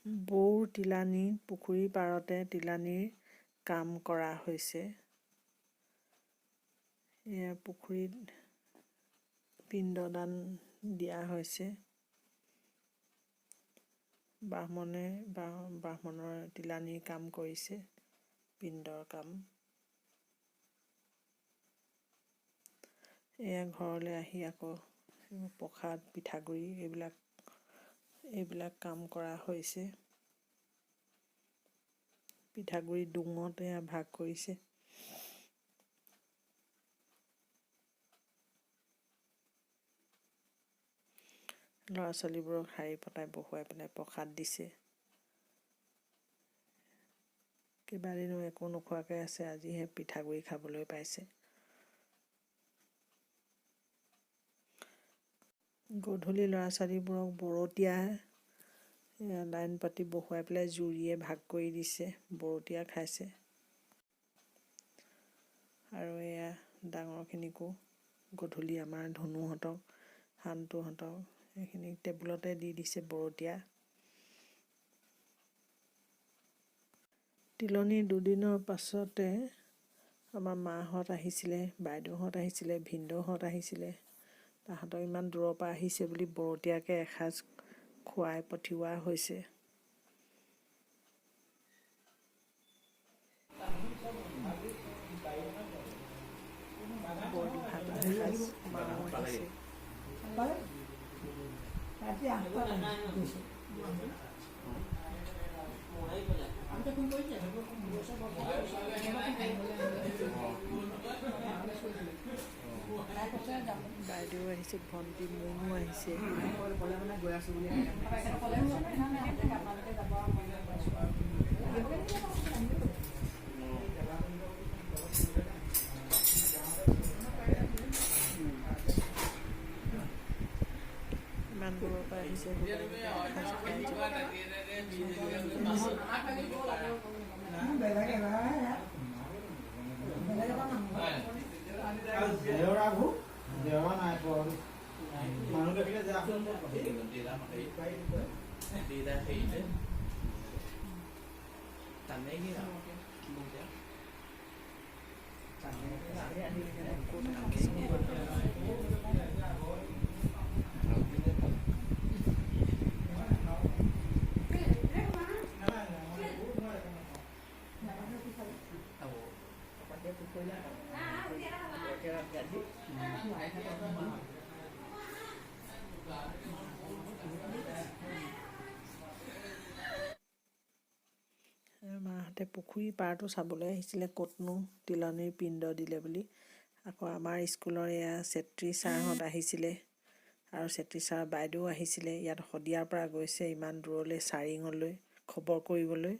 বৌৰ তিলানী পুখুৰীৰ পাৰতে তিলানীৰ কাম কৰা হৈছে। এয়া পুখুৰীত পিণ্ডদান দিয়া হৈছে। ব্ৰাহ্মণৰ তিলানীৰ কাম কৰিছে, পিণ্ডৰ কাম। এয়া ঘৰলৈ আহি আকৌ প্ৰসাদ পিঠাগুড়ি এইবিলাক কাম কৰা হৈছে। পিঠাগুড়ি ডোঙতে ভাগ কৰিছে। ল'ৰা ছোৱালীবোৰক শাৰী পতাই বহুৱাই পেলাই প্ৰসাদ দিছে। কেইবাদিনো একো নোখোৱাকৈ আছে, আজিহে পিঠাগুড়ি খাবলৈ পাইছে। গধূলি ল'ৰা ছোৱালীবোৰক বৰতীয়া লাইন পাতি বহুৱাই পেলাই জুৰিয়ে ভাগ কৰি দিছে, বৰতীয়া খাইছে। আৰু এয়া ডাঙৰখিনিকো গধূলি আমাৰ ধনুহঁতক, শান্তহঁতক এইখিনি টেবুলতে দি দিছে বৰতীয়া। তিলনী দুদিনৰ পাছতে আমাৰ মাহঁত আহিছিলে, বাইদেউহঁত আহিছিলে, ভিনদেউহঁত আহিছিলে। তাহাঁতক ইমান দূৰৰ পৰা আহিছে বুলি বৰতীয়াকৈ এসাঁজ খুৱাই পঠিওৱা হৈছে। বইল ভাত এসাঁজ মাও আহিছে। বাইদেউ আহিছে, ভণ্টি মুনু আহিছে। ইমান দূৰৰ পৰা আহিছে, মাহঁতে পুখুৰী পাৰটো চাবলৈ আহিছিলে, ক'তনো তিলনীৰ পিণ্ড দিলে বুলি। আকৌ আমাৰ স্কুলৰ এয়া চেত্ৰী ছাৰহঁত আহিছিলে, আৰু চেত্ৰী ছাৰ বাইদেউ আহিছিলে। ইয়াত শদিয়াৰ পৰা গৈছে ইমান দূৰলৈ চাৰিঙলৈ খবৰ কৰিবলৈ।